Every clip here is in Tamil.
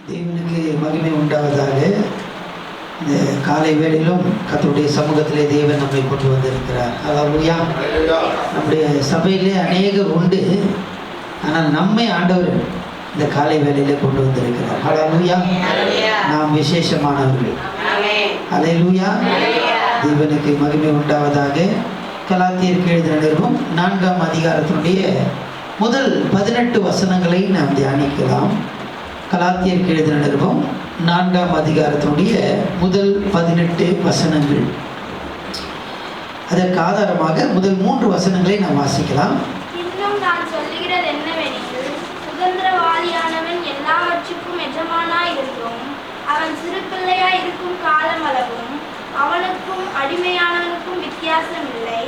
தேவனுக்கு மகிமை உண்டாவதாக. இந்த காலை வேளையிலும் கர்த்தருடைய சமூகத்திலே தேவன் நம்மை கொண்டு வந்திருக்கிறார். அல்லேலூயா. நம்முடைய சபையிலே அநேகர் உண்டு, ஆனால் நம்மை ஆண்டவர் இந்த காலை வேளையிலே கொண்டு வந்திருக்கிறார். அல்லேலூயா. நாம் விசேஷமானவர்கள். அல்லேலூயா. தேவனுக்கு மகிமை உண்டாவதாக. கலாத்தியருக்கு எழுதின நிருபம் 4ஆம் அதிகாரத்தினுடைய முதல் 18 வசனங்களை நாம் தியானிக்கலாம். கலாத்தியருக்கு எழுதின நிருபம் 4ஆம் அதிகாரத்தினுடைய முதல் 18 வசனங்கள். அதற்கு ஆதாரமாக முதல் 3 வசனங்களை நாம் வாசிக்கலாம். இன்னும் நான் சொல்லுகிறது என்னவெனில், சுதந்திரவாளியானவன் எல்லாவற்றுக்கும் எஜமானாய் இருந்தும் அவன் சிறு பிள்ளையாய் இருக்கும் காலம் அளவும் அவனுக்கும் அடிமையானவனுக்கும் வித்தியாசம் இல்லை.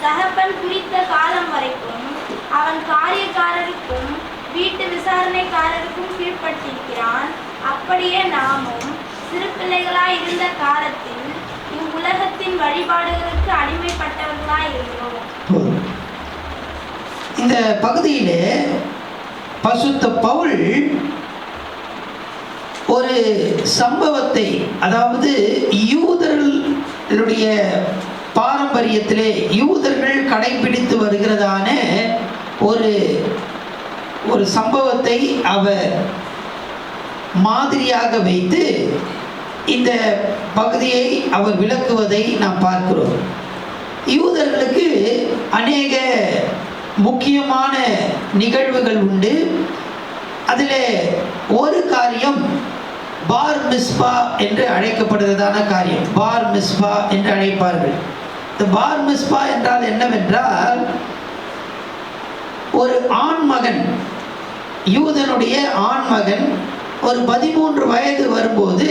தகப்பன் குறித்த காலம் வரைக்கும் அவன் காரியக்காரருக்கும் வீட்டு விசாரணைக்காரருக்கும் கீழ்ப்பட்டிருக்கிறான். அப்படியே நாமும் சிறு பிள்ளைகளாய் இருந்த காலத்தில் இவ்வுலகத்தின் வழிபாடுகளுக்கு அடிமைப்பட்டவர்களாய் இருந்தோம். இந்த பகுதியிலே பரிசுத்த பவுல் ஒரு சம்பவத்தை, அதாவது யூதர்களுடைய பாரம்பரியத்திலே யூதர்கள் கடைபிடித்து வருகிறதான ஒரு சம்பவத்தை அவர் மாதிரியாக வைத்து இந்த பகுதியை அவர் விளக்குவதை நாம் பார்க்கிறோம். யூதர்களுக்கு அநேக முக்கியமான நிகழ்வுகள் உண்டு. அதில் ஒரு காரியம் பார் மிஸ்பா என்று அழைக்கப்படுவதான காரியம். பார் மிஸ்பா என்று அழைப்பார்கள். இந்த பார் மிஸ்பா என்றால் என்னவென்றால், ஒரு ஆண்மகன், யூதனுடைய ஆண்மகன் ஒரு 13 வயது வரும்போது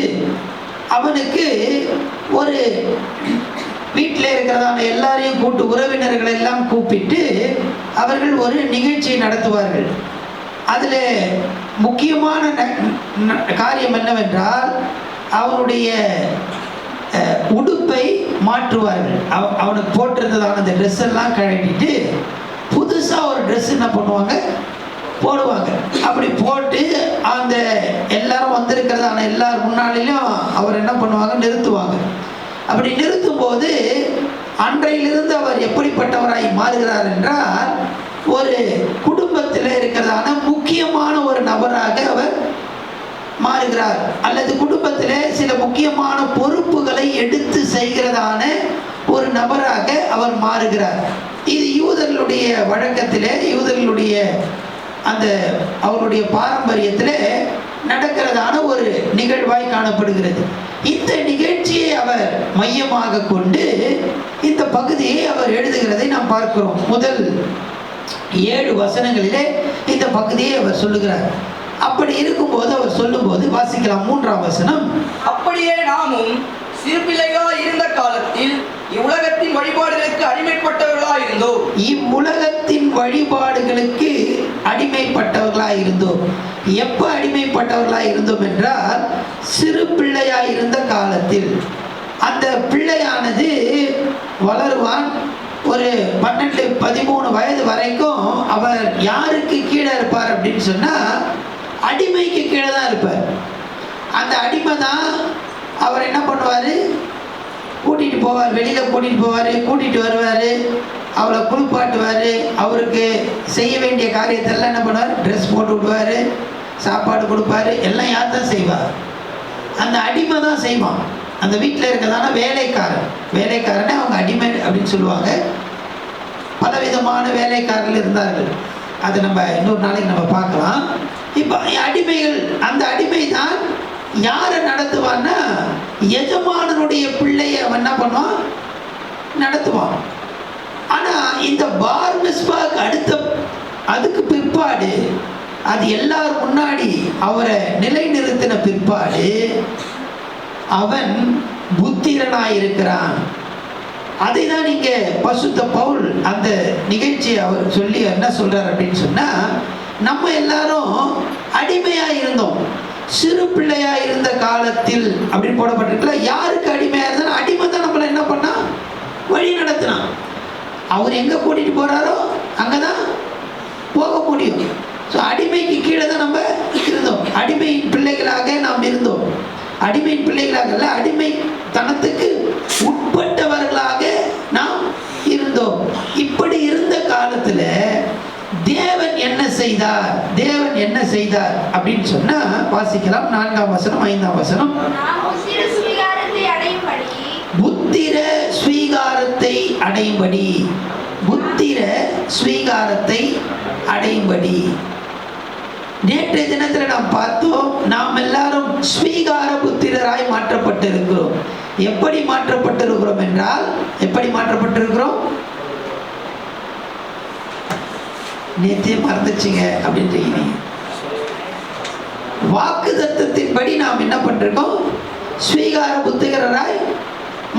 அவனுக்கு ஒரு வீட்டில் இருக்கிறதான எல்லாரையும் கூட்டு உறவினர்கள் எல்லாம் கூப்பிட்டு அவர்கள் ஒரு நிகழ்ச்சியை நடத்துவார்கள். அதில் முக்கியமான காரியம் என்னவென்றால், அவனுடைய உடுப்பை மாற்றுவார்கள். அவனுக்கு போட்டிருந்ததான அந்த ட்ரெஸ் எல்லாம் கழட்டிட்டு புதுசாக ஒரு ட்ரெஸ் என்ன பண்ணுவாங்க, போடுவாங்க. அப்படி போட்டு அந்த எல்லாரும் வந்திருக்கிறதான எல்லார் முன்னாலேயும் அவர் என்ன பண்ணுவாங்க, நிறுத்துவாங்க. அப்படி நிறுத்தும் போது அன்றையிலிருந்து அவர் எப்படிப்பட்டவராய் மாறுகிறார் என்றால், ஒரு குடும்பத்தில் இருக்கிறதான முக்கியமான ஒரு நபராக அவர் மாறுகிறார். அல்லது குடும்பத்திலே சில முக்கியமான பொறுப்புகளை எடுத்து செய்கிறதான ஒரு நபராக அவர் மாறுகிறார். இது யூதர்களுடைய வழக்கத்திலே, யூதர்களுடைய அந்த அவருடைய பாரம்பரியத்திலே நடக்கிறதான ஒரு நிகழ்வாய் காணப்படுகிறது. இந்த நிகழ்ச்சியை அவர் மையமாக கொண்டு இந்த பகுதியை அவர் எழுதுகிறதை நாம் பார்க்கிறோம். முதல் 7 வசனங்களிலே இந்த பகுதியை அவர் சொல்லுகிறார். அப்படி இருக்கும்போது அவர் சொல்லும்போது வாசிக்கலாம். 3ஆம் வசனம். அப்படியே நாமும் சிறு பிள்ளைகளாய் இருந்த காலத்தில் இவ்வுலகத்தின் வழிபாடுகளுக்கு அடிமைப்பட்டவர்களாய் இருந்தோம். இவ்வுலகத்தின் வழிபாடுகளுக்கு அடிமைப்பட்டவர்களாய் இருந்தோம். எப்ப அடிமைப்பட்டவர்களாய் இருந்தோம் என்றால், சிறு பிள்ளையாய் இருந்த காலத்தில். அந்த பிள்ளையானது வளருவான். ஒரு 12-13 வயது வரைக்கும் அவர் யாருக்கு கீழே இருப்பார் அப்படின்னு சொன்னால், அடிமைக்கு கீழே தான் இருப்பார். அந்த அடிமை தான் அவர் என்ன பண்ணுவார், கூட்டிகிட்டு போவார், வெளியில் கூட்டிகிட்டு போவார், கூட்டிகிட்டு வருவார், அவளை குளிப்பாட்டுவார், அவருக்கு செய்ய வேண்டிய காரியத்தெல்லாம் என்ன பண்ணுவார், ட்ரெஸ் போட்டு விடுவார், சாப்பாடு கொடுப்பார். எல்லாம் யார் தான் செய்வார், அந்த அடிமை தான் செய்வான். அந்த வீட்டில் இருக்கிறதான வேலைக்காரனை அவங்க அடிமை அப்படின்னு சொல்லுவாங்க. பலவிதமான வேலைக்காரர்கள் இருந்தார்கள். அதை நம்ம இன்னொரு நாளைக்கு நம்ம பார்க்கலாம். இப்போ அடிமைகள், அந்த அடிமை தான் யாரை நடத்துவான்னா, எஜமானனுடைய பிள்ளையை அவன் என்ன பண்ணுவான், நடத்துவான். ஆனால் இந்த பார் மிஸ்பாக்கு அதுக்கு பிற்பாடு, அது எல்லாரும் முன்னாடி அவரை நிலைநிறுத்தின பிற்பாடு அவன் புத்திரனாயிருக்கிறான். அதை தான் இங்கே பரிசுத்த பவுல் அந்த நிகழ்ச்சியை அவர் சொல்லி என்ன சொல்றார் அப்படின்னு சொன்னா, நம்ம எல்லாரும் அடிமையா இருந்தோம், சிறு பிள்ளையா இருந்த காலத்தில் அப்படின்னு போடப்பட்டிருக்கல. யாருக்கு அடிமையா இருந்தாலும் அடிமை தான் நம்மளை என்ன பண்ணா, வழி நடத்தினான். அவர் எங்க கூட்டிட்டு போறாரோ அங்கதான் போக முடியும். ஸோ அடிமைக்கு கீழே தான் நம்ம இருந்தோம். அடிமையின் பிள்ளைகளாக நாம் இருந்தோம். அடிமையின் பிள்ளைகளாக அல்ல, அடிமைத்தனத்துக்கு உட்பட்டவர்களாக நாம் இருந்தோம். இப்படி இருந்த காலத்துல தேவன் என்ன செய்தார்? தேவன் என்ன செய்தார் அப்படின்னு சொன்னா வாசிக்கலாம். 4ஆம் வசனம் 5ஆம் வசனம். புத்திர ஸ்வீகாரத்தை அடையும்படி, புத்திர ஸ்வீகாரத்தை அடையும்படி. நேற்றைய தினத்தில் நாம் பார்த்தோம், நாம் எல்லாரும் ஸ்வீகார புத்திரராய் மாற்றப்பட்டிருக்கிறோம். எப்படி மாற்றப்பட்டிருக்கிறோம் என்றால், எப்படி மாற்றப்பட்டிருக்கிறோம்? நேற்றே மறந்துச்சுங்க அப்படின்றீங்க. வாக்கு தத்தத்தின்படி நாம் என்ன பண்ணிருக்கோம்? ஸ்வீகார புத்திரராய்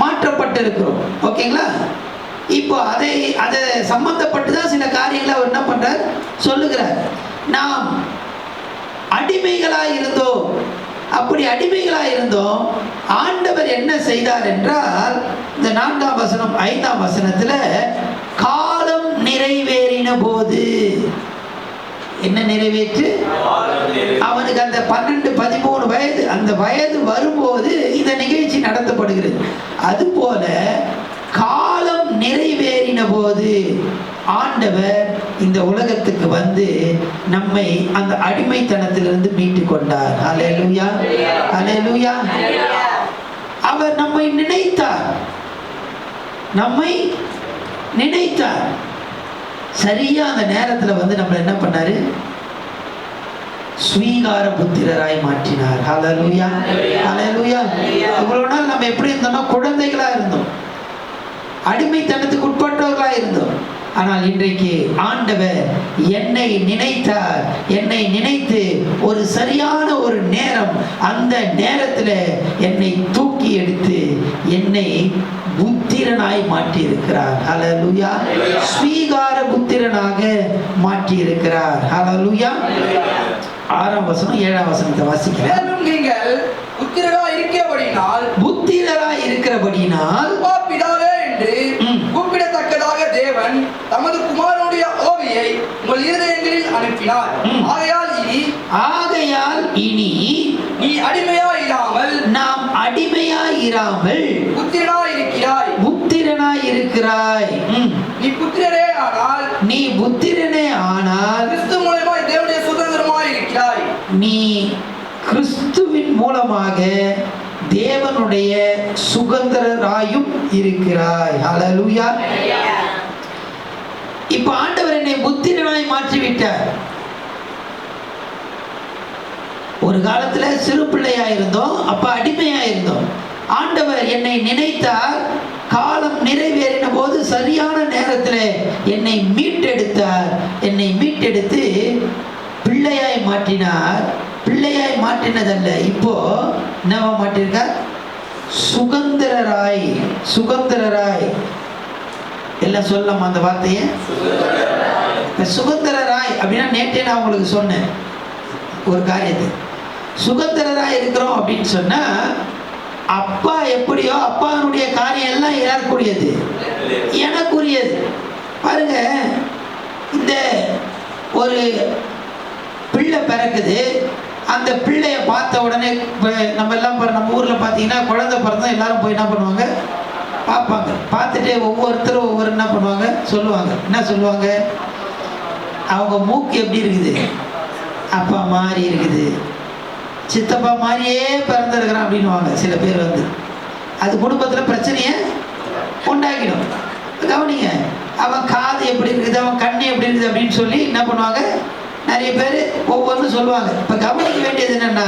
மாற்றப்பட்டிருக்கிறோம். ஓகேங்களா? இப்போ அதை சம்பந்தப்பட்டு தான் சில காரியங்களை அவர் என்ன பண்றார் சொல்லுகிறார். நாம் அடிமைகளாய் இருந்தோம். அப்படி அடிமைகளாய் இருந்தோம். ஆண்டவர் என்ன செய்தார் என்றால், இந்த 4ஆம் வசனம் 5ஆம் வசனத்துல காலம் நிறைவேறின போது, என்ன நிறைவேற்று? அவனுக்கு அந்த 12-13 வயது, அந்த வயது வரும்போது இந்த நிகழ்ச்சி நடத்தப்படுகிறது. அதுபோல காலம் நிறைவேறின போது ஆண்டவர் இந்த உலகத்துக்கு வந்து நம்மை அந்த அடிமைத்தனத்திலிருந்து மீட்டு கொண்டார். அல்லேலூயா, அல்லேலூயா. அவர் நம்மை நினைத்தார், நம்மை நினைத்தார். சரியா அந்த நேரத்தில் வந்து நம்மளை என்ன பண்ணாரு? ஸ்வீகார புத்திரராய் மாற்றினார். அல்லேலூயா, அல்லேலூயா. இவ்வளவு நாள் நம்ம எப்படி இருந்தோம்னா குழந்தைகளா இருந்தோம், அடிமைத்தனத்துக்கு உட்பட்டவர்களா இருந்தோம். ஆனால் இன்றைக்கு ஆண்டவர் என்னை நினைத்தார். என்னை நினைத்து ஒரு சரியான ஒரு நேரம், அந்த நேரத்தில் என்னை தூக்கி எடுத்து என்னை புத்திரனாய் மாற்றி இருக்கிறார். ஹல்லேலூயா. ஸ்வீகார புத்திரனாக மாற்றி இருக்கிறார். ஹல்லேலூயா. 6ஆம் வசனம் 7ஆம் வசனத்தை வாசிக்கிறேன். நீங்கள் புத்திரராய் இருக்கிறபடினால், புத்திரராய் இருக்கிறபடினால் பிதாவே என்று கூப்பிடத்தக்கதாக தேவன் தமது குமாரனுடைய ஆவியை உங்கள் இருதயங்களில் அனுப்பினார். ஆகையால் இனி நீ அடிமையாய் இராமல், நாம் அடிமையாய் இராமல் புத்திரனாய் இருக்கிறாய். புத்திரனாய் இருக்கிறாய். நீ புத்திரனே ஆனால், நீ புத்திரனே ஆனால் கிறிஸ்து மூலமாய் தேவனுடைய சுதந்திரமாய் இருக்கிறாய். நீ கிறிஸ்துவின் மூலமாக தேவனுடைய சுதந்திரராயும் இருக்கிறாய். ஹல்லேலூயா. இப்ப ஆண்டவர் என்னை புத்திரனாய் மாற்றி விட்டார். ஒரு காலத்துல சிறு பிள்ளையா இருந்தோம், அப்ப அடிமையா இருந்தோம். ஆண்டவர் என்னை நினைத்தார். காலம் நிறைவேறின போது சரியான நேரத்தில் என்னை மீட்டெடுத்தார். என்னை மீட்டெடுத்து பிள்ளையாய் மாற்றினார். பிள்ளையாய் மாற்றினதல்ல, இப்போ என்னவா மாற்றிருக்கார்? சுதந்திரராய். சுதந்திரராய் எல்லாம் சொல்லலாம் அந்த வார்த்தையை. சுதந்திரராய் அப்படின்னா நேற்றே நான் உங்களுக்கு சொன்னேன் ஒரு காரியத்தை. சுதந்திரராய் இருக்கிறோம் அப்படின்னு சொன்னா, அப்பா எப்படியோ அப்பாவுடைய காரியம் எல்லாம் யாருக்குரியது? எனக்குரியது. பாருங்க, இந்த ஒரு பிள்ளை பிறக்குது. அந்த பிள்ளைய பார்த்த உடனே நம்ம எல்லாம் நம்ம ஊரில் பார்த்தீங்கன்னா குழந்தை பிறந்தா எல்லாரும் போய் என்ன பண்ணுவாங்க? பார்ப்பாங்க. பார்த்துட்டு ஒவ்வொருத்தரும் ஒவ்வொரு என்ன பண்ணுவாங்க? சொல்லுவாங்க. என்ன சொல்லுவாங்க? அவங்க மூக்கு எப்படி இருக்குது? அப்பா மாதிரி இருக்குது, சித்தப்பா மாதிரியே பிறந்திருக்கிறான் அப்படின்வாங்க சில பேர். வந்து அது குடும்பத்தில் பிரச்சனையை உண்டாக்கிடும். கவனிங்க, அவன் காது எப்படி இருக்குது, அவன் கண்ணு எப்படி இருக்குது அப்படின்னு சொல்லி என்ன பண்ணுவாங்க? நிறைய பேர் ஒவ்வொன்றும் சொல்லுவாங்க. இப்போ கவனிக்க வேண்டியது என்னன்னா,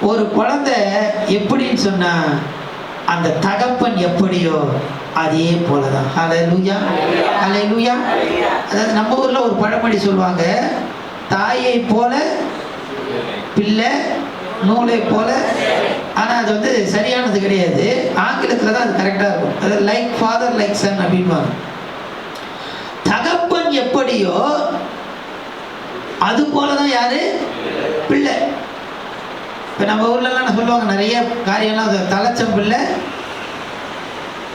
ஒரு குழந்தை எப்படின்னு சொன்னா அந்த தகப்பன் எப்படியோ அதே போலதான். ஹல்லேலூயா, ஹல்லேலூயா. அதாவது நம்ம ஊர்ல ஒரு பழமொழி சொல்லுவாங்க, தாயை போல பிள்ளை, நூலை போல. ஆனால் அது வந்து சரியானது கிடையாது. ஆங்கிலத்தில் தான் அது கரெக்டாக இருக்கும். அது லைக் ஃபாதர் லைக் சன் அப்படின்வாங்க. தகப்பன் எப்படியோ அது போலதான் யாரு? பிள்ளை. இப்போ நம்ம ஊர்லலாம் சொல்லுவாங்க நிறைய காரியம்லாம், தலைச்சம் பிள்ளை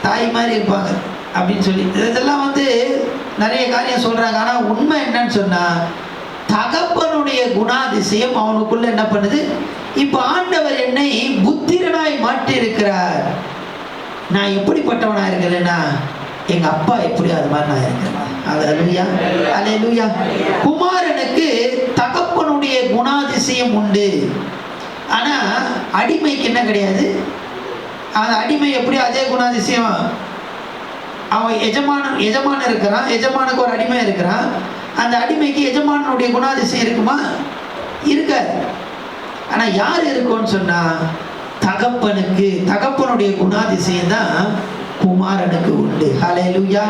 தாய் மாதிரி இருப்பாங்க அப்படின்னு சொல்லி இதெல்லாம் வந்து நிறைய காரியம் சொல்றாங்க. ஆனால் உண்மை என்னன்னு சொன்னா, தகப்பனுடைய குணாதிசயம் அவனுக்குள்ள என்ன பண்ணுது? இப்ப ஆண்டவர் என்னை புத்திரனாய் மாற்றி இருக்கிறார். நான் எப்படிப்பட்டவனா இருக்கிறேன்னா எங்க அப்பா எப்படியோ அது மாதிரி நான் இருக்கிறேன். அல்லேலூயா, அல்லேலூயா. குமாரனுக்கு தகப்பனுடைய குணாதிசயம் உண்டு. ஆனா அடிமைக்கு என்ன கிடையாது? அந்த அடிமை எப்படி அதே குணாதிசயம்? அவன் எஜமானன் இருக்கிறான், எஜமானுக்கு ஒரு அடிமை இருக்கிறான். அந்த அடிமைக்கு எஜமானுடைய குணாதிசயம் இருக்குமா? இருக்காது. ஆனா யார் இருக்கும்னு சொன்னா தகப்பனுக்கு, தகப்பனுடைய குணாதிசயம் தான் குமாரனுக்கு உண்டு. ஹல்லேலூயா.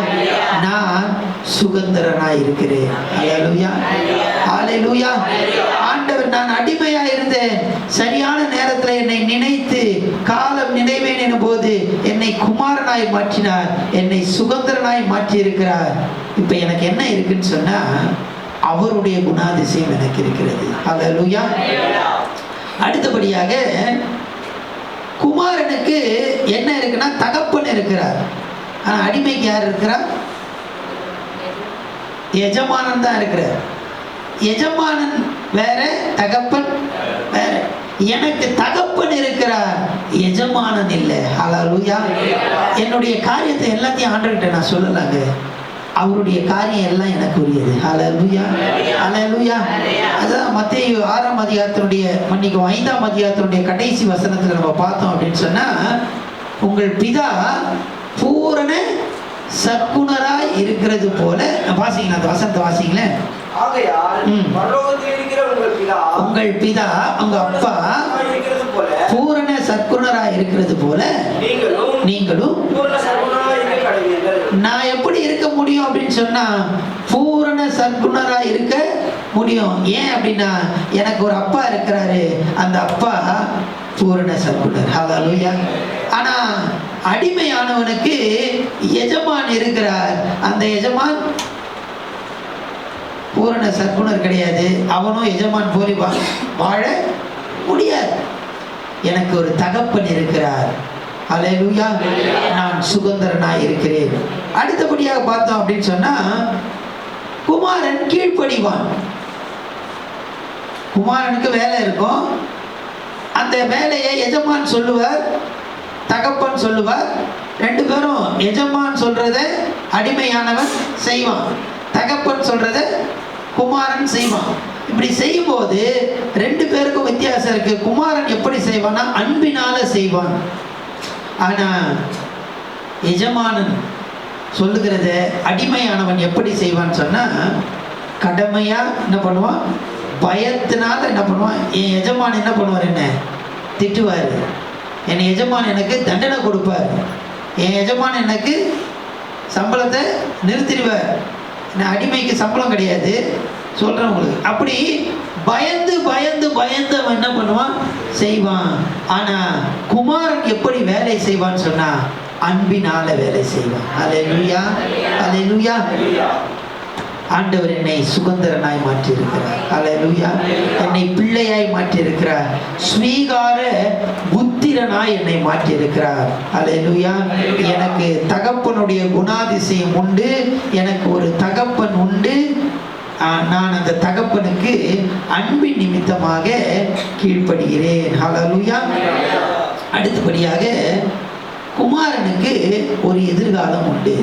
நான் சுதந்திரனாய் இருக்கிறேன். ஹல்லேலூயா, ஹல்லேலூயா. ஆண்டவர், நான் அடிமையா இருந்தேன், சரியான நேரத்தில் என்னை நினைத்து காலம் நினைவேன் போது என்னை குமாரனாய் மாற்றினார், என்னை சுதந்திரனாய் மாற்றி இருக்கிறார். இப்ப எனக்கு என்ன இருக்குன்னு சொன்னா அவருடைய குணாதிசயம் எனக்கு இருக்கிறது. ஹல்லேலூயா. அடுத்தபடியாக குமாரனுக்கு என்ன இருக்குன்னா தகப்பன் இருக்கிறார். ஆனா அடிமைக்கு யார் இருக்கிறார்? எஜமானன் தான் இருக்கிறார். எஜமானன் வேற, தகப்பன் வேற. எனக்கு தகப்பன் இருக்கிறார், எஜமானன் இல்லை. ஹல்லேலூயா. என்னுடைய காரியத்தை எல்லாத்தையும் ஆண்டவர்கிட்ட நான் சொல்லலாங்க. அவருடைய காரியம் எல்லாம் எனக்கு உரியது. ஹல்லேலூயா, ஹல்லேலூயா. அதான் மத்தேயு 6ஆம் அதிகாரத்தினுடைய 5ஆம் அதிகாரத்தினுடைய கடைசி வசனத்துல நம்ம பார்த்தோம் அப்படின்னு சொன்னா, உங்கள் பிதா பூரண சற்குணராய் இருக்கிறது போல. வாசிங்களா அந்த வசனத்தை வாசிங்களேன். உங்கள் பிதா, உங்க அப்பா பூரண சற்குணராய் இருக்கிறது போல நீங்களும். நான் எப்படி இருக்க முடியும் அப்படின்னு சொன்னா பூரண சற்குணரா இருக்க முடியும். ஏன் அப்படின்னா எனக்கு ஒரு அப்பா இருக்கிறாரு, அந்த அப்பா பூரண சற்குணர். ஹல்லேலூயா. ஆனா அடிமையானவனுக்கு எஜமான் இருக்கிறார், அந்த எஜமான் பூரண சற்குணர் கிடையாது. அவனும் எஜமான் போலி வாழ முடியாது. எனக்கு ஒரு தகப்பன் இருக்கிறார். ஹல்லேலூயா. நான் சுதந்திரனாய் இருக்கிறேன். அடுத்தபடியாக பார்த்தோம் அப்படின்னு சொன்னா குமாரன் கீழ்ப்படிவான். குமாரனுக்கு வேலை இருக்கும். அந்த வேலையை எஜமான் சொல்லுவார், தகப்பன் சொல்லுவார். ரெண்டு பேரும் எஜமான் சொல்றத அடிமையானவன் செய்வான், தகப்பன் சொல்றத குமாரன் செய்வான். இப்படி செய்யும் போது ரெண்டு பேருக்கும் வித்தியாசம் இருக்கு. குமாரன் எப்படி செய்வான்னா அன்பினால செய்வான். ஆனா எஜமானன் சொல்லுகிறத அடிமையானவன் எப்படி செய்வான்னு சொன்னா கடமையா என்ன பண்ணுவான், பயத்தினால என்ன பண்ணுவான். என் எஜமான் என்ன பண்ணுவார், என்ன திட்டுவார், என் எஜமான் எனக்கு தண்டனை கொடுப்பார், என் எஜமான் எனக்கு சம்பளத்தை நிறுத்திடுவார். அடிமைக்கு சம்பளம் கிடையாது சொல்றேன் உங்களுக்கு. அப்படி பயந்து பயந்து பயந்து அவன் என்ன பண்ணுவான், செய்வான். ஆனா குமாரன் எப்படி வேலை செய்வான்னு சொன்னா அன்பினால வேலை செய்வான். அல்லேலூயா, அல்லேலூயா. ஆண்டவர் என்னை சுதந்திரனாய் மாற்றி இருக்கிறார். அல்லேலூயா. என்னை பிள்ளையாய் மாற்றி இருக்கிறார். ஸ்வீகார புத்திரனாய் என்னை மாற்றி இருக்கிறார். அல்லேலூயா. எனக்கு தகப்பனுடைய குணாதிசயம் உண்டு, எனக்கு ஒரு தகப்பன் உண்டு. நான் அந்த தகப்பனுக்கு அன்பின் நிமித்தமாக கீழ்ப்படுகிறேன். ஹல்லேலூயா. அடுத்தபடியாக குமாரனுக்கு ஒரு எதிர்காலம் உண்டு.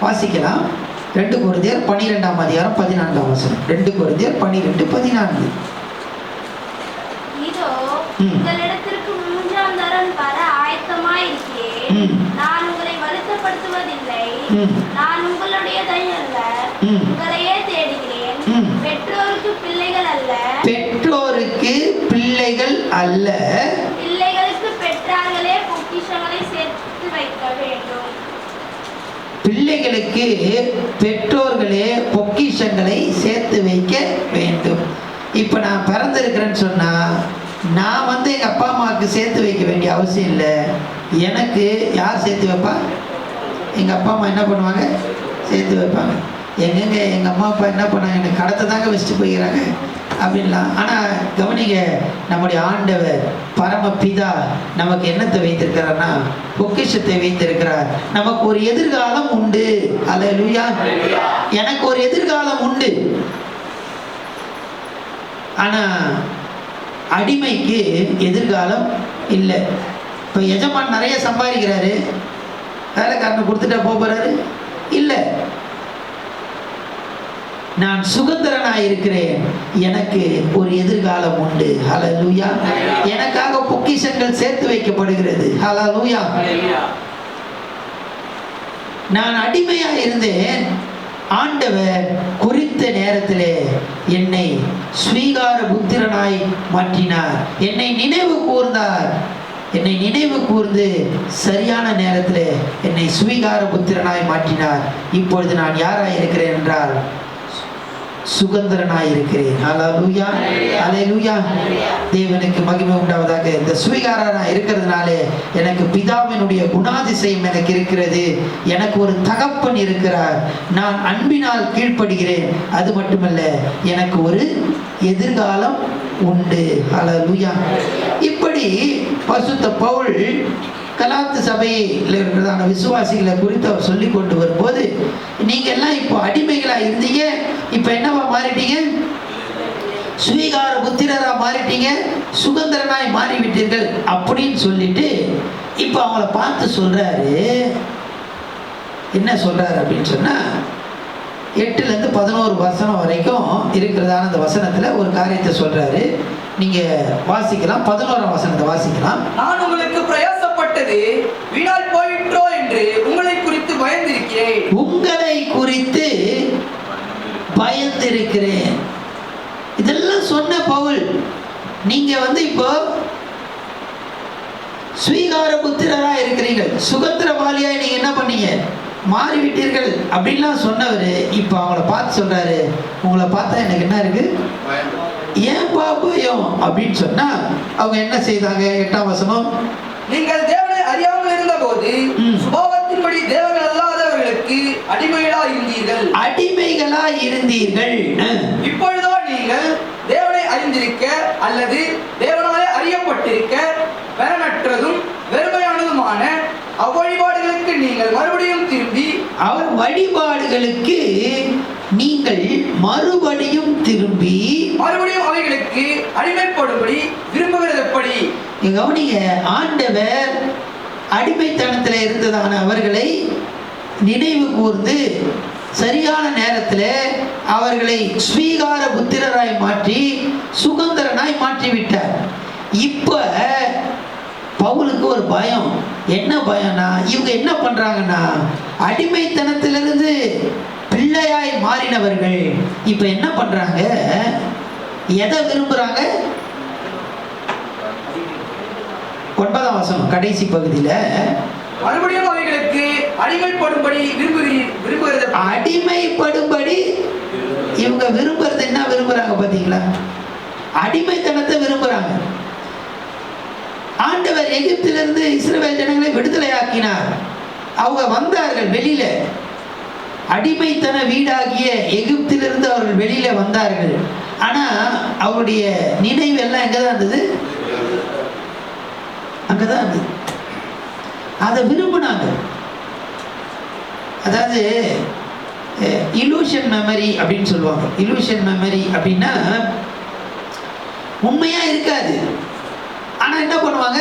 வாசிக்கலாம். 2 கொரிந்தியர் 12ஆம் அதிகாரம் 14ஆம் வசனம். 2 கொரிந்தியர் 12:14. இதோ உங்களிடத்திற்கு 3ஆம் தரம் வர ஆயத்தமாயிருக்கிறேன். நான் உங்களை வருத்தப்படுத்துவதில்லை. நான் உங்களுடையதை அல்ல, உங்களையே தேடுகிறேன். பெற்றோருக்கு பிள்ளைகள் அல்ல, பெற்றோருக்கு பிள்ளைகள் அல்ல, பிள்ளைகளுக்கு பெற்றார்களே பொக்கிஷங்களை சேர்த்து வைக்க வேண்டும். பிள்ளைகளுக்கு பெற்றோர்களே பொக்கிஷங்களை சேர்த்து வைக்க வேண்டும். இப்போ நான் பிறந்திருக்கிறேன்னு சொன்னா நான் எங்கள் அப்பா அம்மாவுக்கு சேர்த்து வைக்க வேண்டிய அவசியம் இல்லை. எனக்கு யார் சேர்த்து வைப்பா? எங்கள் அப்பா அம்மா என்ன பண்ணுவாங்க, சேர்த்து வைப்பாங்க. எங்கெங்க எங்கள் அம்மா அப்பா என்ன பண்ணாங்க, எனக்கு கடத்தை தாங்க வச்சுட்டு போய்கிறாங்க அப்படின்லாம். ஆனால் கவனிங்க, நம்முடைய ஆண்டவர் பரமபிதா நமக்கு என்னத்தை வைத்திருக்கிறார்னா பொக்கிஷத்தை வைத்திருக்கிறார். நமக்கு ஒரு எதிர்காலம் உண்டு. அல்லேலூயா. எனக்கு ஒரு எதிர்காலம் உண்டு. ஆனால் அடிமைக்கு எதிர்காலம் இல்லை. இப்போ எஜமான் நிறைய சம்பாதிக்கிறாரு, வேலைக்காரனை கொடுத்துட்டா போகிறாரு இல்லை. நான் சுதந்திரனாய் இருக்கிறேன், எனக்கு ஒரு எதிர்காலம் உண்டு. ஹல்லேலூயா. எனக்காக பொக்கிஷங்கள் சேர்த்து வைக்கப்படுகிறது. ஹல்லேலூயா. நான் அடிமையா இருந்தேன், ஆண்டவர் குறித்த நேரத்திலே என்னை ஸ்வீகார புத்திரனாய் மாற்றினார். என்னை நினைவு கூர்ந்தார். என்னை நினைவு கூர்ந்து சரியான நேரத்தில் என்னை ஸ்வீகார புத்திரனாய் மாற்றினார். இப்பொழுது நான் யாராய் இருக்கிறேன் என்றால் சுதந்திரனாய் இருக்கிறேன். ஹல்லேலூயா, ஹல்லேலூயா. தேவனுக்கு மகிமை உண்டாவதாக. இந்த ஸ்வீகாரனாய் இருக்கிறதுனாலே எனக்கு பிதாவினுடைய குணாதிசயம் எனக்கு இருக்கிறது. எனக்கு ஒரு தகப்பன் இருக்கிறார். நான் அன்பினால் கீழ்ப்படுகிறேன். அது மட்டுமல்ல, எனக்கு ஒரு எதிர்காலம் உண்டு. ஹல்லேலூயா. இப்படி பரிசுத்த பவுல் கலாத்து சபையில் இருக்கிறதான விசுவாசிகளை குறித்து அவர் சொல்லி கொண்டு வரும்போது, நீங்க எல்லாம் இப்போ அடிமைகளா இருந்தீங்க, இப்ப என்னவா மாறிட்டீங்க? ஸ்வீகார புத்திரரா மாறிட்டீங்க, சுதந்திரனாய் மாறிவிட்டீர்கள் அப்படின்னு சொல்லிட்டு இப்ப அவங்கள பார்த்து சொல்றாரு. என்ன சொல்றாரு அப்படின்னு சொன்னா, 8லேருந்து 11 வசனம் வரைக்கும் இருக்கிறதான அந்த வசனத்துல ஒரு காரியத்தை சொல்றாரு. நீங்க வாசிக்கலாம். 11ஆம் வசனத்தை வாசிக்கலாம். நான் உங்களுக்கு பிரயாசப்பட்டது வீணால் போயிற்றோ என்று உங்களை குறித்து பயந்திருக்கிறேன். உங்களை குறித்து பயந்திருக்கிறேன். இதெல்லாம் சொன்ன பவுல், நீங்க இப்போ ஸ்வீகார புத்திரரா இருக்கிறீர்கள், சுதந்திரவாளியாய் நீங்க என்ன பண்ணீங்க? மாறிவிட்டீர்கள் அப்படின்லாம் சொன்னவர் இப்ப அவங்கள பார்த்து சொல்றாரு, உங்களை பார்த்தா எனக்கு என்ன இருக்கு? ஏன் பயம் அப்படின்னு சொன்னா, அவங்க என்ன செய்தாங்க? 8ஆம் வசனம், நீங்கள் தேவனை அறியாமல் இருந்த போது சுபாவத்தின்படி தேவர்கள் அல்லாதவர்களுக்கு அடிமைகளா இருந்தீர்கள். அடிமைகளா இருந்தீர்கள். இப்பொழுதோ நீங்கள் தேவனை அறிந்திருக்க அல்லது தேவனாலே அறியப்பட்டிருக்க பலனற்றதும் வெறுமையானதுமான அவ்வழிபாடுகளுக்கு நீங்கள் மறுபடியும் திரும்பி அவர் வழிபாடுகளுக்கு நீங்கள் மறுபடியும் திரும்பி மறுபடியும் அவைகளுக்கு அடிமைப்படும்படி விரும்புகிறது எப்படி? கவனிங்க, ஆண்டவர் அடிமைத்தனத்தில் இருந்ததான அவர்களை நினைவு கூர்ந்து சரியான நேரத்தில் அவர்களை ஸ்வீகார புத்திரராய் மாற்றி சுதந்திரனாய் மாற்றிவிட்டார். இப்ப பவுலுக்கு ஒரு பயம். என்ன பயம்னா, இவங்க என்ன பண்றாங்கன்னா, அடிமைத்தனத்திலிருந்து பிள்ளையாய் மாறினவர்கள் இப்ப என்ன பண்றாங்க? எதை விரும்புறாங்க? 9ஆம் வசனம் கடைசி பகுதியில, மறுபடியும் அவைகளுக்கு அடிமைப்படும்படி விரும்புகிறது. அடிமைப்படும்படி இவங்க விரும்புறது என்ன விரும்புறாங்க பாத்தீங்களா? அடிமைத்தனத்தை விரும்புறாங்க. ஆண்டவர் எகிப்திலிருந்து இஸ்ரவேல் ஜனங்களை விடுதலையாக்கினார். அவங்க வந்தார்கள் வெளியில, அடிமைத்தன வீடாகிய எகிப்திலிருந்து அவர்கள் வெளியில வந்தார்கள். ஆனா அவருடைய நினைவு எல்லாம் எங்கதான் இருந்தது? அங்கதான் இருந்தது. அதை விரும்பினாங்க. அதாவது இலூஷன் மெமரி அப்படின்னு சொல்லுவாங்க. இலூஷன் மெமரி அப்படின்னா உண்மையா இருக்காது. ஆனா என்ன பண்ணுவாங்க,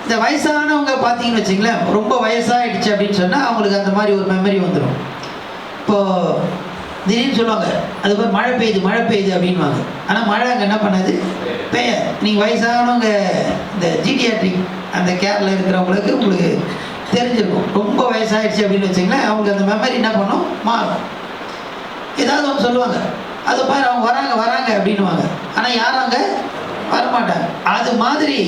இந்த வயசானவங்க பார்த்தீங்கன்னு வச்சுங்களேன், ரொம்ப வயசாகிடுச்சு அப்படின்னு சொன்னால் அவங்களுக்கு அந்த மாதிரி ஒரு மெமரி வந்துடும். இப்போது திடீர்னு சொல்லுவாங்க, அது போய் மழை பெய்யுது அப்படின்வாங்க. ஆனால் மழை அங்கே என்ன பண்ணாது, பெய்ய. நீங்கள் வயசானவங்க இந்த ஜிடிஆட்ரிக் அந்த கேரில் இருக்கிறவங்களுக்கு உங்களுக்கு தெரிஞ்சிருக்கும். ரொம்ப வயசாகிடுச்சு அப்படின்னு வச்சிங்களேன், அவங்களுக்கு அந்த மெமரி என்ன பண்ணும், மாறும். ஏதாவது ஒன்று சொல்லுவாங்க, அது பாரு அவங்க வராங்க அப்படின்வாங்க. ஆனால் யாரும் அங்கே வரமாட்டாங்க. அது மாதிரி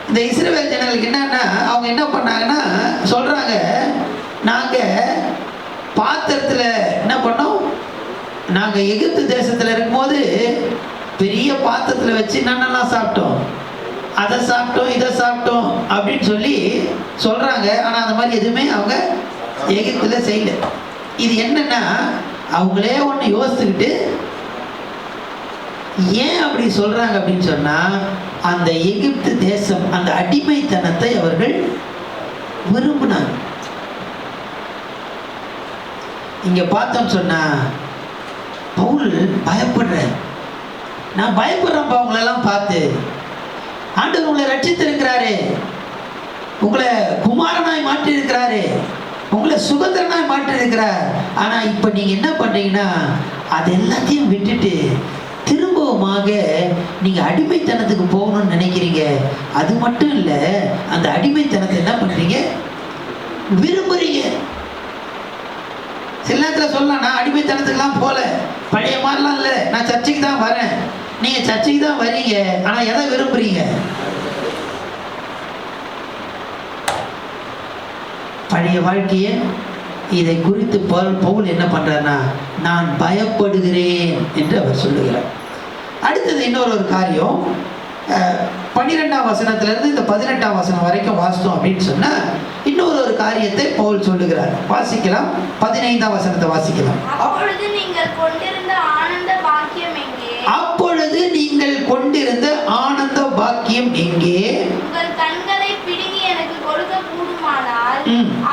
இந்த இஸ்ரவேல் ஜனங்களுக்கு என்னன்னா, அவங்க என்ன பண்ணாங்கன்னா சொல்றாங்க, நாங்கள் பாத்திரத்தில் என்ன பண்ணோம், நாங்கள் எகிப்து தேசத்தில் இருக்கும்போது பெரிய பாத்திரத்தில் வச்சு என்னென்னலாம் சாப்பிட்டோம், அதை சாப்பிட்டோம் இதை சாப்பிட்டோம் அப்படின்னு சொல்லி சொல்றாங்க. ஆனால் அந்த மாதிரி எதுவுமே அவங்க எகிப்துல செய்யல. இது என்னன்னா, அவங்களே ஒன்று யோசிச்சுக்கிட்டு ஏன் அப்படி சொல்றாங்க அப்படின்னு சொன்னா, அந்த எகிப்து தேசம் அந்த அடிமைத்தனத்தை அவர்கள் விரும்பினாங்க. இங்க பார்த்தோம் சொன்னா, பவுல் பயப்படுற, நான் பயப்படுறேன்ப்பா உங்களெல்லாம் பார்த்து. ஆண்டவர் உங்களை ரட்சித்திருக்கிறாரு, உங்களை குமாரனாய் மாற்றி இருக்கிறாரு, உங்களை சுதந்திரனாய் மாற்றி இருக்கிறார். ஆனா இப்ப நீங்க என்ன பண்றீங்கன்னா அது எல்லாத்தையும் விட்டுட்டு திரும்பவுமாக நீங்க அடிமைத்தனத்துக்கு போகணும்னு நினைக்கிறீங்க. அது மட்டும் இல்ல, அந்த அடிமைத்தனத்தை என்ன பண்றீங்க, விரும்புறீங்க. சில நேரத்தில் சொல்லலாம், நான் அடிமைத்தனத்துக்குலாம் போல, பழைய மாதிரிலாம் இல்லை, நான் சர்ச்சைக்கு தான் வரேன். நீங்க சர்ச்சைக்கு தான் வரீங்க, ஆனா எதை விரும்புறீங்க? பழைய வாழ்க்கையை. இதை குறித்து பவுல் என்ன பண்றாருன்னா, நான் பயப்படுகிறேன் என்று அவர் சொல்லுகிறார். அடுத்தது இன்னொரு காரியம், 12ஆம் வசனத்திலிருந்து இந்த 18ஆம் வசனம் வரைக்கும் வாசித்தோம் அப்படின்னு சொன்னா இன்னொரு காரியத்தை பவுல் சொல்லுகிறார். வாசிக்கலாம், 15ஆம் வசனத்தை வாசிக்கலாம். அப்பொழுது நீங்கள் கொண்டிருந்த ஆனந்த பாக்கியம் எங்கே? அப்பொழுது நீங்கள் கொண்டிருந்த ஆனந்த பாக்கியம் எங்கே? உங்கள் கண்களை பிடுங்கி எனக்கு கொடுக்க கூடுமானால்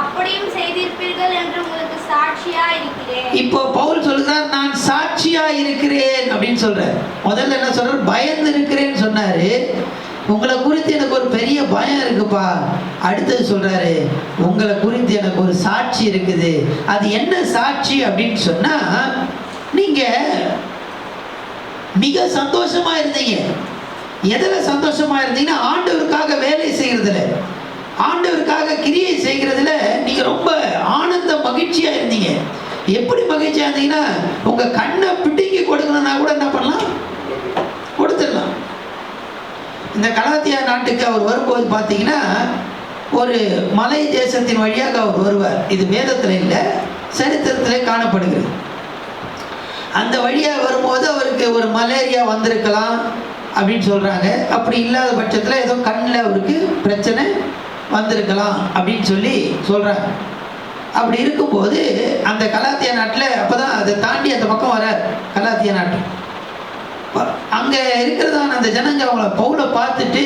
அப்படியும் செய்திருப்பீர்கள் என்று உங்களுக்கு சாட்சியா இருக்கிறேன். இப்போ பவுல் சொல்லுகிறார், நான் சாட்சியா இருக்கிறேன் அப்படின்னு சொல்றார். முதல்ல என்ன சொல்றார், பயந்து இருக்கிறேன்னு சொன்னாரு. உங்களை குறித்து எனக்கு ஒரு பெரிய பயம் இருக்குப்பா. அடுத்தது சொல்றாரு, உங்களை குறித்து எனக்கு ஒரு சாட்சி இருக்குது. அது என்ன சாட்சி அப்படின்னு சொன்னா, நீங்க மிக சந்தோஷமா இருந்தீங்க. எதுல சந்தோஷமா இருந்தீங்கன்னா, ஆண்டவருக்காக வேலை செய்யறதுல, ஆண்டவருக்காக கிரியை செய்கிறதுல நீங்க ரொம்ப ஆனந்த மகிழ்ச்சியா இருந்தீங்க. எப்படி மகிழ்ச்சியா இருந்தீங்கன்னா, உங்க கண்ணை பிடிங்கி கொடுக்கணும்னா கூட என்ன பண்ணலாம், கொடுத்துடலாம். இந்த கலாத்தியா நாட்டுக்கு அவர் வரும்போது பார்த்தீங்கன்னா, ஒரு மலை தேசத்தின் வழியாக அவர் வருவார். இது வேதத்தில் இல்லை, சரித்திரத்திலே காணப்படுகிறது. அந்த வழியாக வரும்போது அவருக்கு ஒரு மலேரியா வந்திருக்கலாம் அப்படின்னு சொல்கிறாங்க. அப்படி இல்லாத பட்சத்தில் ஏதோ கண்ணில் அவருக்கு பிரச்சனை வந்திருக்கலாம் அப்படின்னு சொல்லி சொல்கிறாங்க. அப்படி இருக்கும்போது அந்த கலாத்தியா நாட்டில் அப்போ தான் அதை தாண்டி அந்த பக்கம் வரார். கலாத்தியா நாட்டு அங்கே இருக்கிறதான அந்த ஜனங்க அவங்கள பவுலை பார்த்துட்டு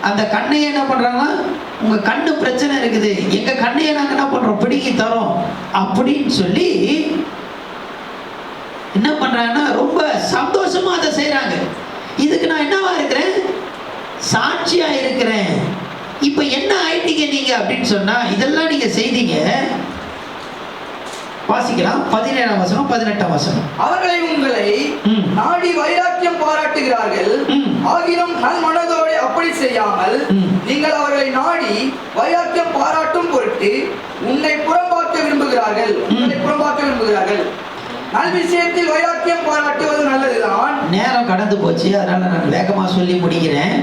அந்த கண்ணையை என்ன பண்ணுறாங்கன்னா, உங்கள் கண்ணு பிரச்சனை இருக்குது, எங்கள் கண்ணையை நாங்கள் என்ன பண்ணுறோம், பிடுங்கி தரோம் அப்படின்னு சொல்லி என்ன பண்ணுறாங்கன்னா ரொம்ப சந்தோஷமாக அதை செய்கிறாங்க. இதுக்கு நான் என்னவா இருக்கிறேன், சாட்சியாக இருக்கிறேன். இப்போ என்ன ஆயிட்டீங்க நீங்கள் அப்படின்னு சொன்னால், இதெல்லாம் நீங்கள் செய்தீங்க. வாசிக்கலாம், 17ஆம் வசனம் 18ஆம் வசனம். அவர்களை உங்களை நாடி வைராக்கியம் பாராட்டுகிறார்கள். ஆகிலும் நல் மனதோடு அப்படி செய்யாமல் நீங்கள் அவர்களை நாடி வைராக்கியம் பாராட்டும் பொருட்டு உன்னை புறம்பாக்க விரும்புகிறார்கள். உங்களை புறம்பாக்க விரும்புகிறார்கள். நல் விஷயத்தில் வைராக்கியம் பாராட்டுவது நல்லதுதான். நேரம் கடந்து போச்சு, அதனால நான் வேகமா சொல்லி முடிக்கிறேன்.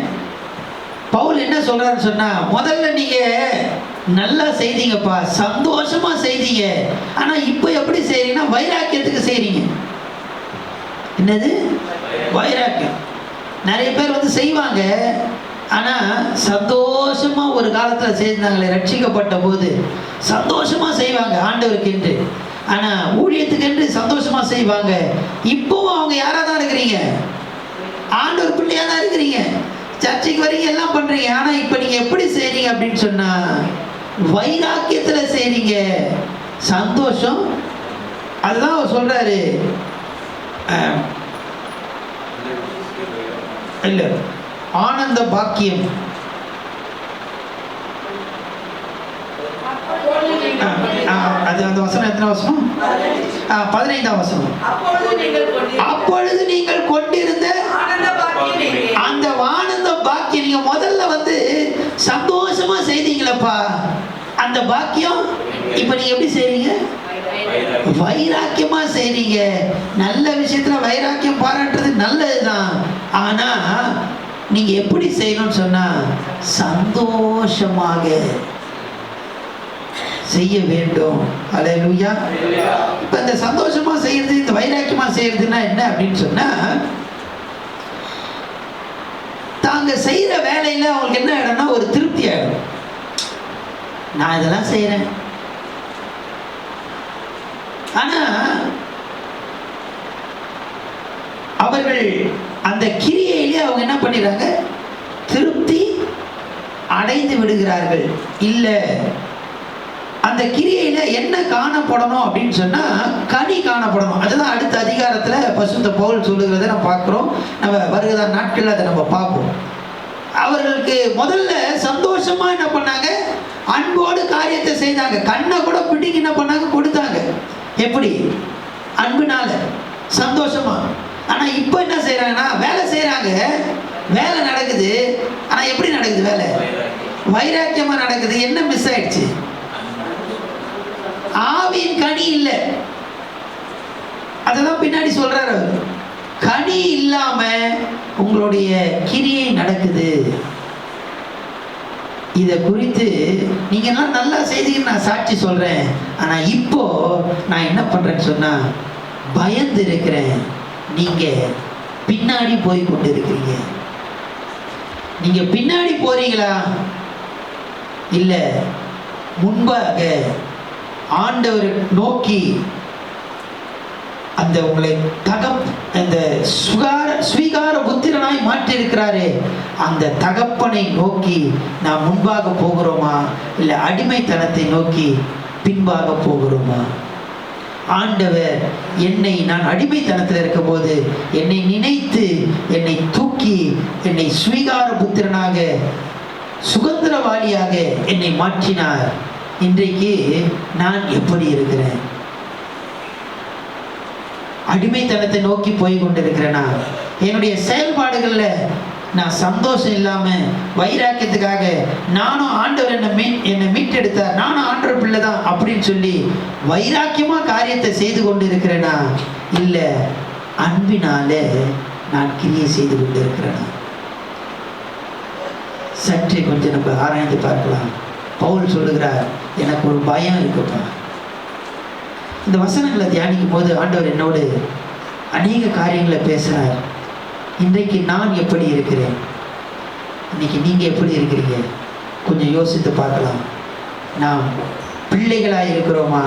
பவுல் என்ன சொல்றாருன்னு சொன்னா, முதல்ல நீங்க நல்லா செய்தீங்கப்பா, சந்தோஷமா செய்தீங்க. ஆனா இப்ப எப்படி செய்றீங்கன்னா, வைராக்கியத்துக்கு செய்றீங்க. என்னது வைராக்கியம்? நிறைய பேர் வந்து செய்வாங்க, ஆனா சந்தோஷமா ஒரு காலத்துல செய்தாங்களே, ரட்சிக்கப்பட்ட போது சந்தோஷமா செய்வாங்க ஆண்டவருக்கு என்று. ஆனா ஊழியத்துக்கு என்று சந்தோஷமா செய்வாங்க. இப்பவும் அவங்க யாரா தான் இருக்கிறீங்க, ஆண்டவர் பிள்ளையா தான் இருக்கிறீங்க, சர்ச்சைக்கு வரீங்க, எல்லாம் பண்றீங்க. ஆனா இப்ப நீங்க எப்படி செய்றீங்க அப்படின்னு சொன்னா, வைராக்கியத்துல செய்றீங்க. சந்தோஷம், அதுதான் அவர் சொல்றாரு. இல்ல, ஆனந்த பாக்கியம். அது அந்த வசனம் எத்தனை வசனம்? 15ஆம் வசனம். அப்பொழுது நீங்கள் கொண்டிருந்த அந்த ஆனந்த பாக்கியம், நீங்க முதல்ல வந்து சந்தோஷமா செய்தீங்களப்பா, அந்த பாக்கியம் இப்ப நீங்க எப்படி செய்றீங்க, வைராக்கியமா செய்றீங்க. நல்ல விஷயத்துல வைராக்கியம் பாராட்டுறது நல்லதுதான். ஆனா நீங்க எப்படி செய்யணும்னு சொன்னா, சந்தோஷமாக செய்ய வேண்டும். அல்லேலூயா. இப்ப இந்த சந்தோஷமா செய்யறது, இந்த வைராக்கியமா செய்யறதுன்னா என்ன அப்படின்னு சொன்னா, தாங்க செய்யற வேலையில அவங்களுக்கு என்ன ஆயிடும்னா ஒரு திருப்தி ஆயிடும். நான் இதெல்லாம் செய்யறேன். ஆனா அவர்கள் அந்த கிரியையிலே அவங்க என்ன பண்ணிடுறாங்க, திருப்தி அடைந்து விடுகிறார்கள். இல்ல, அந்த கிரியையில என்ன காணப்படணும் அப்படின்னு சொன்னா கனி காணப்படணும். அதுதான் அடுத்த அதிகாரத்துல பரிசுத்த பவுல் சொல்லுகிறத நம்ம பார்க்கிறோம். நம்ம வருகிற நாட்கள்ல அதை நம்ம பார்ப்போம். அவர்களுக்கு முதல்ல சந்தோஷமா என்ன பண்ணாங்க, அன்போடு காரியத்தை செய்தாங்க. கண்ணை கூட பிடிங்க என்ன பண்ணாங்க, கொடுத்தாங்க. எப்படி? அன்புனால, சந்தோஷமா. ஆனா இப்ப என்ன செய்யறாங்கன்னா, வேலை செய்யறாங்க, வேலை நடக்குது. ஆனா எப்படி நடக்குது வேலை? வைராக்கியமா நடக்குது. என்ன மிஸ் ஆயிடுச்சு? ஆவியின் கனி இல்லை. அதெல்லாம் பின்னாடி சொல்றாரு அவர். கனி இல்லாம உங்களுடைய கிரியை நடக்குது. இதை குறித்து நீங்க எல்லாம் நல்லா செய்தீங்கன்னு நான் சாட்சி சொல்றேன். ஆனா இப்போ நான் என்ன பண்றேன்னு சொன்னா, பயந்து இருக்கிறேன். நீங்க பின்னாடி போய் கொண்டு இருக்கிறீங்க. நீங்க பின்னாடி போறீங்களா, இல்ல முன்பாக ஆண்டவர் நோக்கி அந்த உங்களை அந்த ஸ்வீகார புத்திரனாய் மாற்றி இருக்கிறாரே, அந்த தகப்பனை நோக்கி நாம் முன்பாக போகிறோமா, இல்லை அடிமைத்தனத்தை நோக்கி பின்பாக போகிறோமா? ஆண்டவர் என்னை, நான் அடிமைத்தனத்தில் இருக்கும் போது என்னை நினைத்து என்னை தூக்கி என்னை ஸ்வீகார புத்திரனாக சுதந்திரவாளியாக என்னை மாற்றினார். இன்றைக்கு நான் எப்படி இருக்கிறேன்? அடிமைத்தனத்தை நோக்கி போய் கொண்டிருக்கிறேனா? என்னுடைய செயல்பாடுகள்ல நான் சந்தோஷம் இல்லாம வைராக்கியத்துக்காக நானும் ஆண்டவர் என்னை மீட்டெடுத்தார், நானும் ஆண்டவர் பிள்ளை தான் அப்படின்னு சொல்லி வைராக்கியமா காரியத்தை செய்து கொண்டு இருக்கிறேனா, இல்ல அன்பினாலே நான் கிரியை செய்து கொண்டு இருக்கிறேனா? சற்றே கொஞ்சம் நம்ம ஆராய்ந்து பார்க்கலாம். பவுல் சொல்லுகிறார், எனக்கு ஒரு பயம் இருக்குப்பா. இந்த வசனங்களை தியானிக்கும் போது ஆண்டவர் என்னோடு அநேக காரியங்களை பேசுகிறார். இன்றைக்கு நான் எப்படி இருக்கிறேன், இன்னைக்கு நீங்க எப்படி இருக்கிறீங்க? கொஞ்சம் யோசித்து பார்க்கலாம். நாம் பிள்ளைகளாய் இருக்கிறோமா,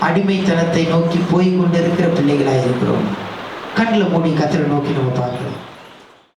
அடிமைத்தனத்தை நோக்கி போய் கொண்டு இருக்கிற பிள்ளைகளாய் இருக்கிறோமா? கண்ணில் மூடி கர்த்தரை நோக்கி நம்ம பார்க்கலாம்.